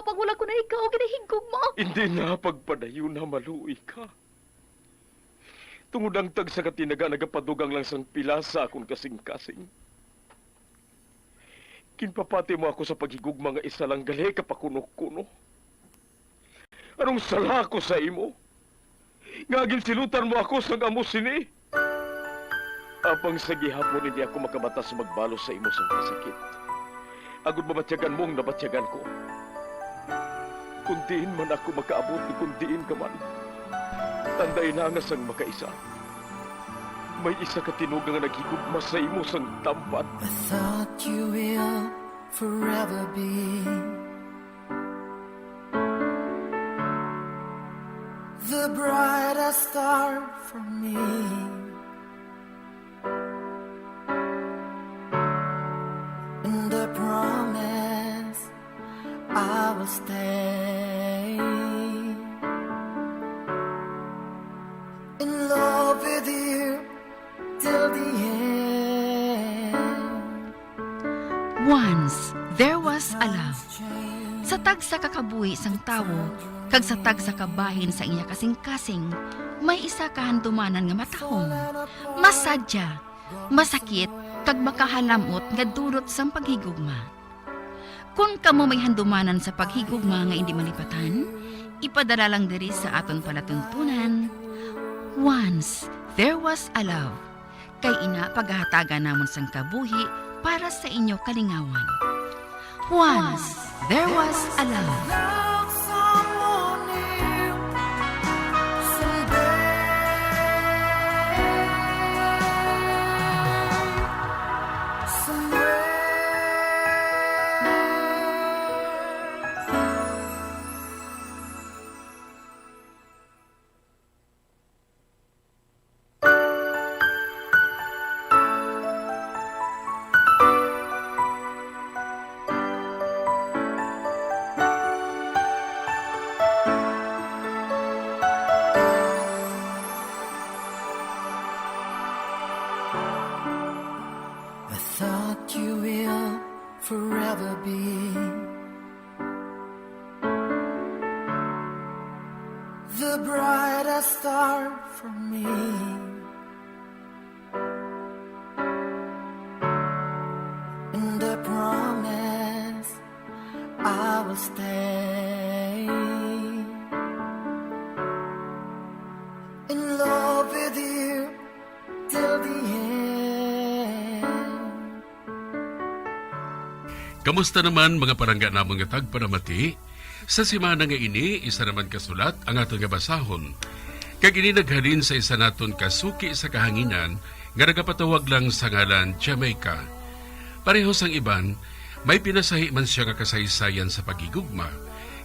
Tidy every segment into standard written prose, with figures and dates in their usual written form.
pag wala ko na ikaw, ginahigog mo. Hindi na pagpadayo na maluoy ka. Tungod ang tag sa katinaga nagapadugang lang sang pila sa akong kasing-kasing. Kinpapati mo ako sa paghigugma nga isa lang gali kapakuno-kuno. Anong sala ko sa imo? Ngagin silutan mo ako sa amo sini. Apang sa gihapon hindi ako makabatas magbalo sa imo sa kasakit. Agud mabatyagan mong nabatyagan ko. Kundiin man ako makaabot, kundiin ka man. Tanday na nga sang makaisa. May isa ka tinugang nga naghigugma sa imo sang tampat. I thought you will forever be the brightest star for me. And I promise I will stay in love with you till the end. Once, there was a love. Sa tag sa kakabuhi sang tawo, kag sa tag sa kabahin sa iya kasing-kasing, may isa kahandumanan nga matahong. Masadya, masakit, kag makahalamot nga dulot sang paghigugma. Kung kamo may handumanan sa paghigugma nga hindi malipatan, ipadala lang diri sa aton palatuntunan. Once, there was a love. Kay ina paghahatagan namon sang kabuhi para sa inyo kalingawan. Once, there was a love. Love someone new someday. Somewhere. I thought you will forever be the brightest star for me. And I promise I will stay in love with you till the end. Kamusta naman mga parangga namong nga tagpanamati? Sa simana nga ini, isa naman kasulat ang aton nga basahon. Kag ini naghalin sa isa naton kasuki sa kahanginan nga nagapatawag lang sa ngalan Jamaica. Pareho sang iban, may pinasahi man siya nga kasaysayan sa pagigugma.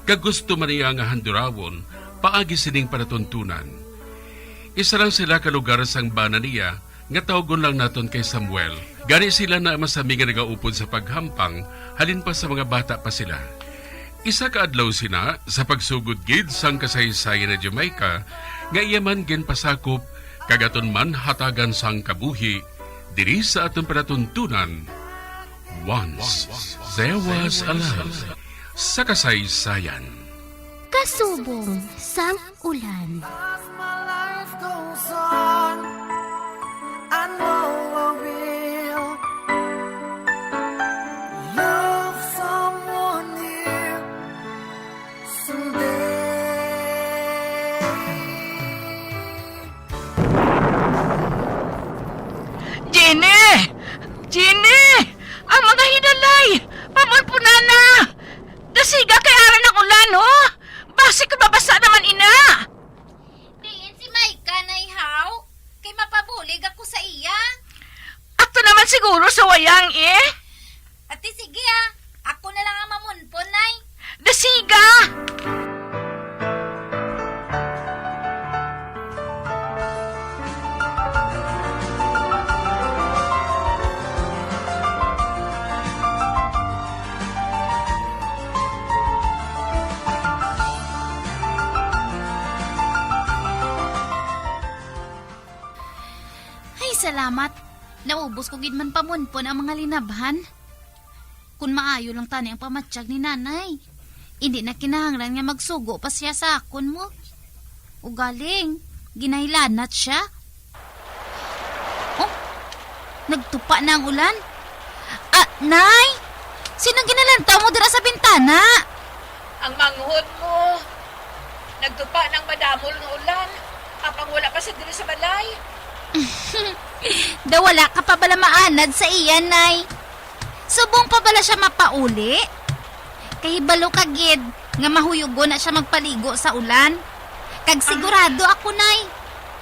Kag gusto man niya nga handurawon, paagi sining panatuntunan. Isa lang sila ka lugar sang bana niya, nga tawgon lang naton kay Samuel. Gani sila na masami nga nagaupod sa paghampang, halin pa sa mga bata pa sila. Isa ka adlaw sina sa pagsugod gid sang kasaysayan na Jamaica, nga iyaman gen pasakop, kagaton man hatagan sang kabuhi, diri sa aton panatuntunan. Once, there was a love. Sa kasaysayan. Kasubong sang ulan. As my life goes on, I know I will love someone new someday. Jenny! Jenny! Ang mga hinalay! Pamulpunana! Dasiga kay aran ng ulan, oh! Basi ka babasa naman, ina! Diin si Maika na ihaw. Kay mapabulig ako sa iya. Ato naman siguro sa wayang, eh! Ate sige ako na lang ang mamunpon, nay. Dasiga! Ay, salamat. Naubos ko gid man pamunpon ang mga linabhan. Kung maayo lang tani ang pamatsyag ni nanay. Hindi na kinahanglan nga magsugo pa siya sa akon mo. Ugaling, ginailanat siya. Oh, nagtupa na ang ulan. Ah, Nay! Sinong ginalantaw mo dira sa bintana? Ang manghod mo. Nagtupa ng madamol ng ulan. Apang wala pa sa diri sa balay. Da wala ka pa bala maanad sa iyan, Nay. Subong pa bala siya mapauli? Kahibalo ka, gid, nga mahuyugo na siya magpaligo sa ulan. Kag sigurado ako, Nay.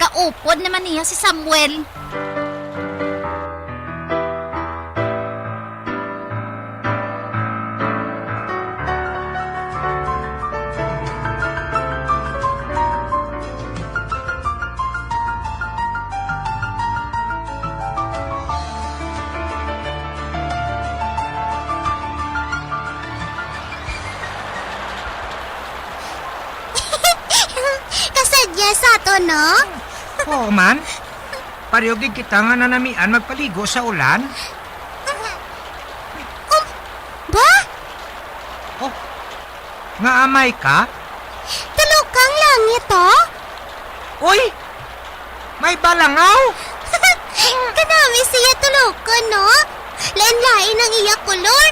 Kaupod naman niya si Samuel. Kasadya sa to, no? Oo man. Pariyogig kita nga nanamian magpaligo sa ulan. Ba? Oh, nga amay ka? Tulukang langit, oh? Uy! May balangaw! Kanami siya tulukon, no? Lain-lain ang iya kulor.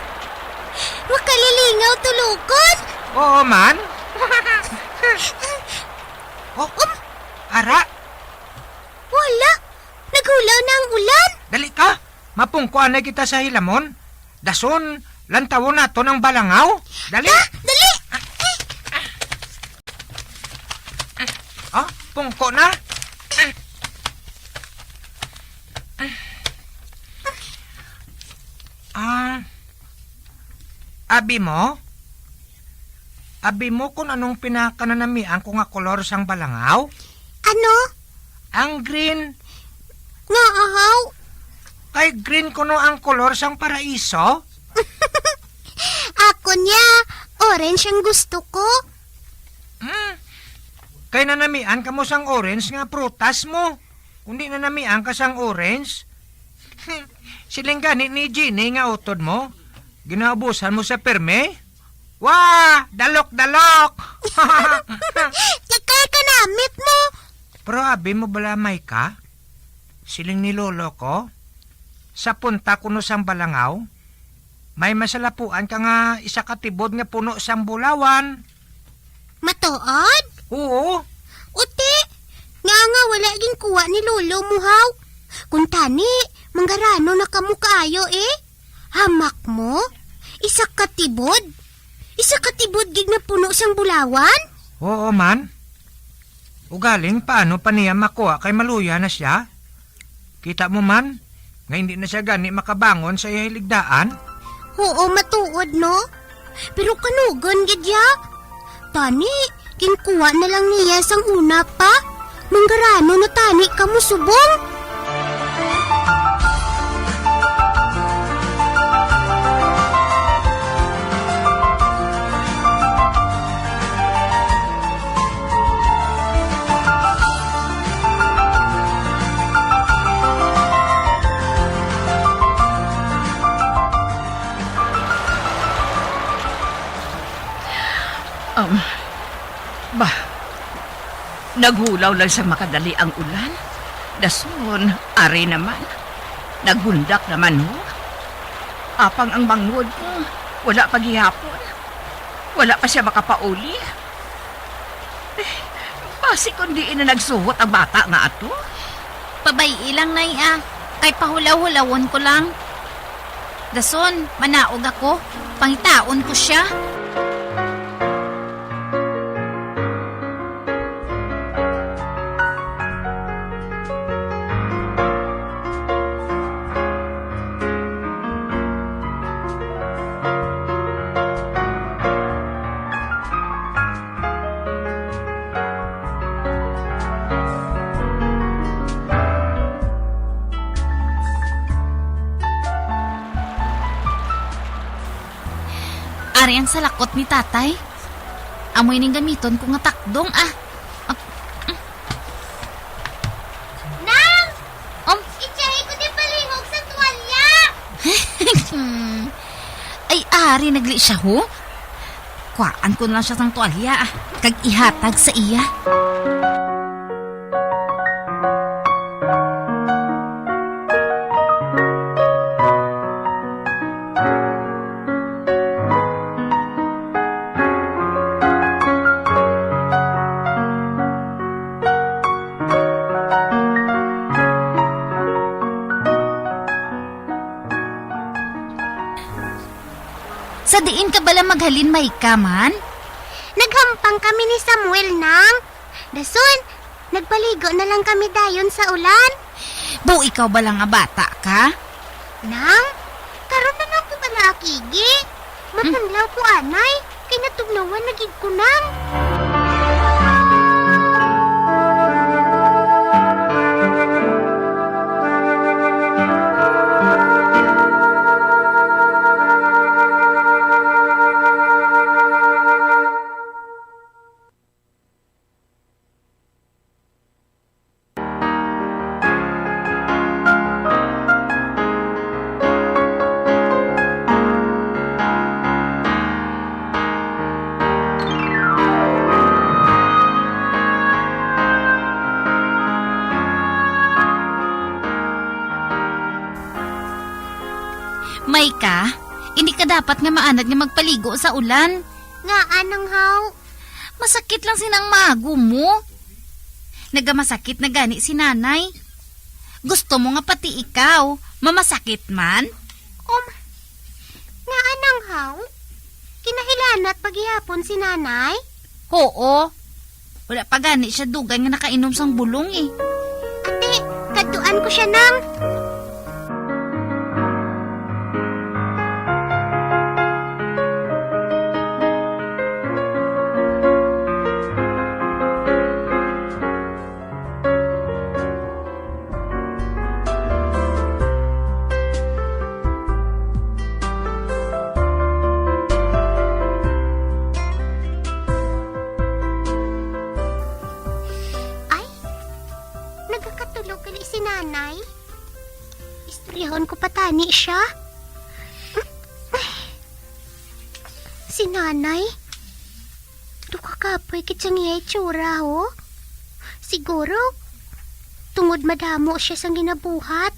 Makalilingaw tulukon. Oo man. Oh, ara, Wala. Naghulaw na ang ulan. dali ka. Mapungkuan na kita sa hilamon. Dason, lantawon nato ng balangaw. Dali. Dali! Oh, pungko na. Abi mo? Abi mo kung anong pinakananamian ko nga kolor sang balangaw? Ano? Ang green. Nga ahaw? Kay green kuno ang kolor sang paraiso? Ako niya. Orange ang gusto ko. Kay nanamian ka mo sang orange nga prutas mo. Kundi nanamian ka sang orange. Siling ganit ni Ginny nga utod mo. Ginaubusan mo sa perme? Wah! Dalok-dalok! Kakay ka namit mo. Pero abi mo balamay ka? Siling ni lolo ko? Sa punta kuno sang balangaw? May masalapuan ka nga isa katibod nga puno sang bulawan. Matuod? Oo. Uti. Nga wala ging kuha ni lolo mo, haw. Kung tani, manggarano na kamo kaayo eh. Hamak mo? Isa katibod? Isa katibod gig na puno sang bulawan? Oo man. Ugaling paano pa niya makuha kay maluya na siya? Kita mo man, nga hindi na siya gani makabangon sa ihiligdaan. Oo, matuod no. Pero kanugon gid ya. Tani, ginkuha na lang niya sang una pa. Manggarano na tani kamo subong. Naghulaw lang sa makadali ang ulan. Dason, ari naman. Naghundak naman ho. Apang ang bangod ko, wala paghihapon. Wala pa siya makapauli. Basi kundi na nagsuhot ang bata nga ato. Pabay ilang na kay pahulaw-hulawon ko lang. Dason, manaog ako. Pangitaon ko siya. Ari ang salakot ni tatay. Amoy ning gamiton ko nga takdong Nang! Itsahe ko di palihog sa tuwalya! Ay, ari nagli siya ho? Kuhaan ko na lang siya sang tuwalya kag ihatag sa iya. Sa diin ka bala maghalin may kaman? Naghampang kami ni Samuel nang. Dason, nagpaligo na lang kami dayon sa ulan. Bu, ikaw bala nga bata ka? Nang, karon na lang ko bala akigi. Mapunlaw ko anay, kay natugnawan na gid ko nang. May ka? Hindi ka dapat nga maanad nga magpaligo sa ulan. Nga anang haw. Masakit lang sinang mago mo. Nagamasakit na gani si nanay. Gusto mo nga pati ikaw, mamasakit man? Nga anang haw. Kinahilanat paghihapon si nanay. Oo. Wala pa gani siya dugay nga nakainom sang bulong eh. Ate, kaduan ko siya nang. Nagkakatulog gali si nanay. Istoryahon ko patani siya. Si nanay? Dukakapoy kitsang iya itsura ho. Siguro, tungod madamo siya sang ginabuhat.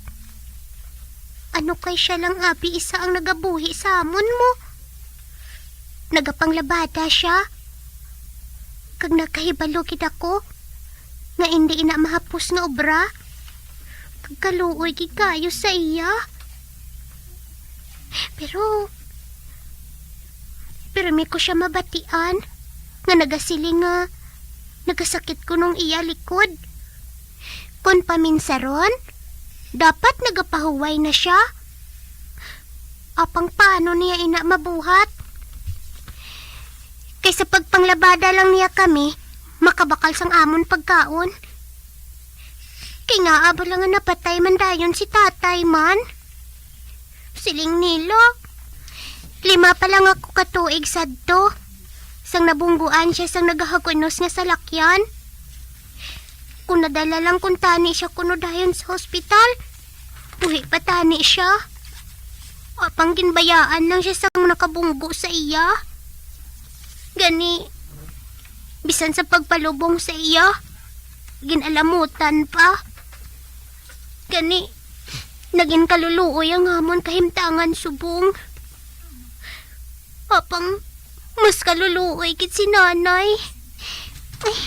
Ano kay siya lang abi isa ang nagabuhi sa amon mo? Nagapanglabada siya. Kag nakahibalo gid ako nga hindi ina mahapos nga obra. Kagkaluoy gid kayo sa iya. Pero may ko siya mabatian nga nagasiling nga nagasakit ko nung iya likod. Kung paminsaron, dapat nagapahuway na siya. Apang paano niya ina mabuhat? Kaysa pagpanglabada lang niya kami, makabakal sang amon pagkaon. Kay nga abala nga napatay man dayon si tatay man. Siling nilo. 5 pa lang ako katuig sadto. Sang nabungguan siya sang nagahagunos nga salakyan. Kung nadala lang kung tani siya kuno dayon sa hospital, buhi pa tani siya. Apang ginbayaan lang siya sang nakabunggo sa iya. Gani, bisan sa pagpalubong sa iya, ginalamutan pa. Gani, naging kaluluoy ang hamon kahimtangan subong. Apang, mas kaluluoy kit si nanay. Ay,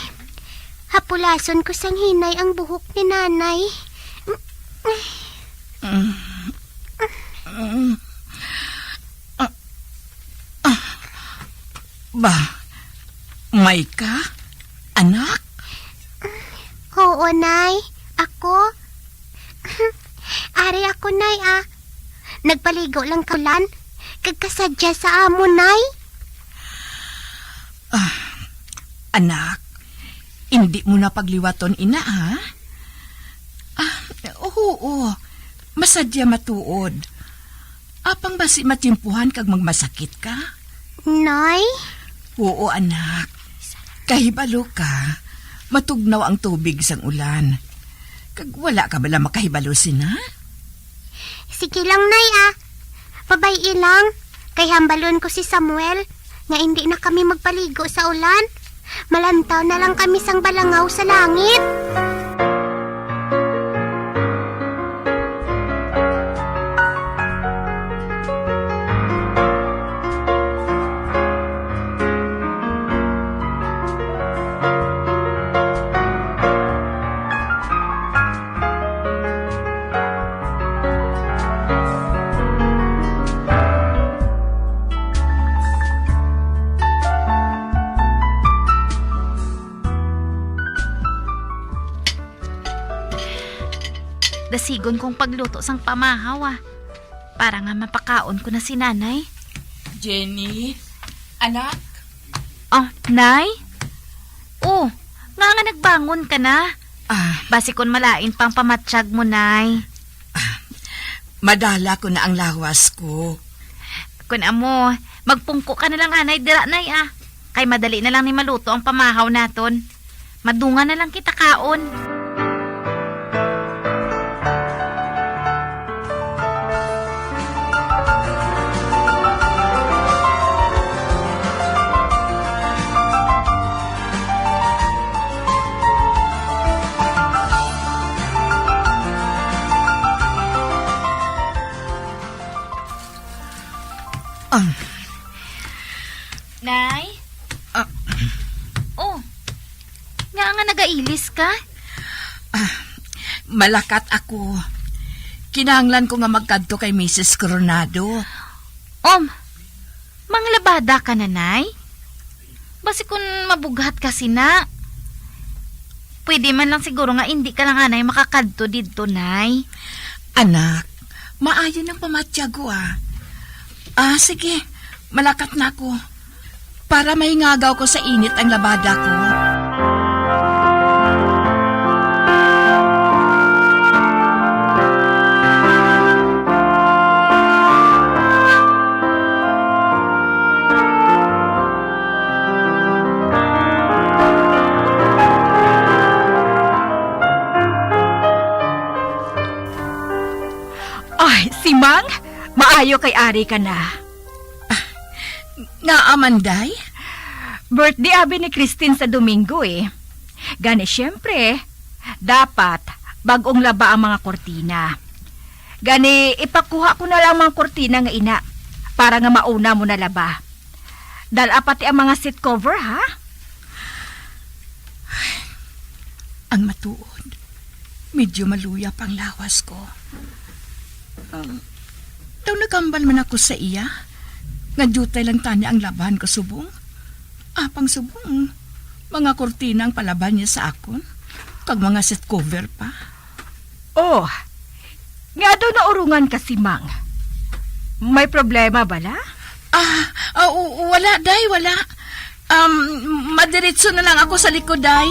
hapulason ko sang hinay ang buhok ni nanay. Ba, may ka? Anak? Oo, nay. Ako? Ari ako, nay, Nagpaligo lang kaulan. Kagkasadya sa amo, nay. Anak, hindi mo na pagliwaton ina, ha? Oo. Masadya matuod. Apang basi matimpuhan kag magmasakit ka? Nay? Oo, anak. Kahibalo ka. Matugnaw ang tubig sang ulan. Kag wala ka bala makahibalo sina? Sige lang, nay, Pabay ilang. Kay hambalon ko si Samuel. nga hindi na kami magpaligo sa ulan. Malantaw na lang kami sang balangaw sa langit. Dasigon kong pagluto sang pamahaw para nga mapakaon ko na si nanay. Jenny, anak, Oh, nay? Oh, nga nagbangon ka na. Basi kon malain pang pamatsyag mo, nay. madala ko na ang lawas ko. Kun amo, magpungko ka na lang anay dira, nay Kay madali na lang ni maluto ang pamahaw naton. Madunga na lang kita kaon. Nay? Oh, nga nagailis ka? Malakat ako. Kinahanglan ko nga magkadto kay Mrs. Coronado. Manglabada ka na, nay? Basi kung mabughat ka na. Pwede man lang siguro nga hindi ka lang anay makakadto dito, nay. Anak, maayo ng pamatyago sige, malakat na ako. Para mahingagaw ko sa init ang labada ko. Ay, si Mang, maayo kay Ari ka na. Nga Amanday? Birthday abi ni Christine sa Domingo Gani syempre, dapat bagong laba ang mga kortina. Gani ipakuha ko na lang mga kortina nga ina para nga mauna mo na laba. Dala pati ang mga seat cover ha? Ang matuod. Medyo maluya pang lawas ko. Daw nagambal man ako sa iya. Nga jutay lang tanya ang laban ko subong. Apang subong, mga kortina ang palaban niya sa akon. Kag mga set cover pa. Oh, nga daw naurungan ka si Mang. May problema bala? Wala, day, wala. Madiretso na lang ako sa likod, day.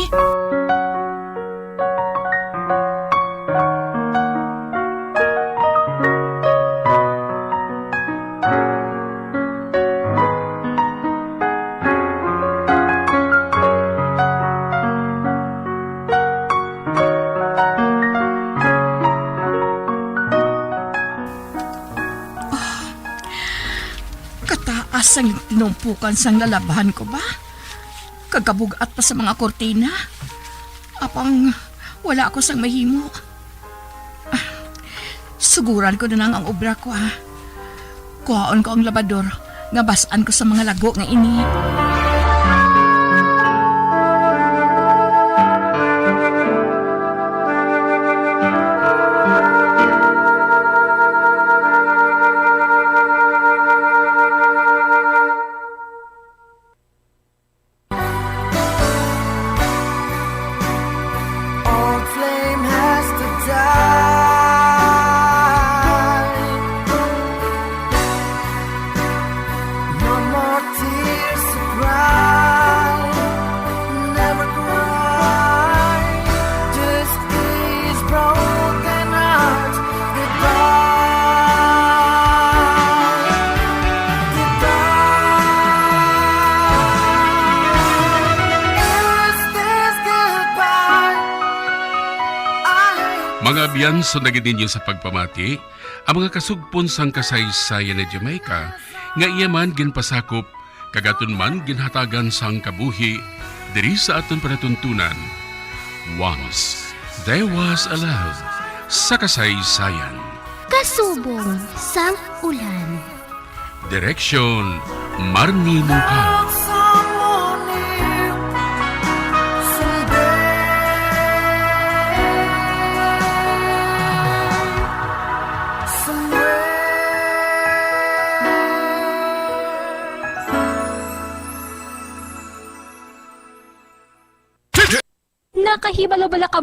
Asang tinumpukan sang lalabahan ko ba? Kagabugat pa sa mga kortina. Apang wala ako sang mahimo. Suguran ko na lang ang obra ko Kuhaon ko ang labador. Nga basan ko sa mga lago nga ini. Old flame has to die. No more tears to cry. Never cry. Just these broken hearts goodbye. Goodbye. Is this goodbye? Mga biyan, sunagin ninyo sa pagpamati, ang mga kasugpon sang kasaysayan ni Jamaica, nga iyaman ginpasakop Kagaton man ginhatagan sang kabuhi diri sa aton panatuntunan. Once there was a love sa kasaysayan. Kasubong sang ulan. Direksyon Marnie Mungkaw. Someone new someday, somewhere. Nakahibalo bala ka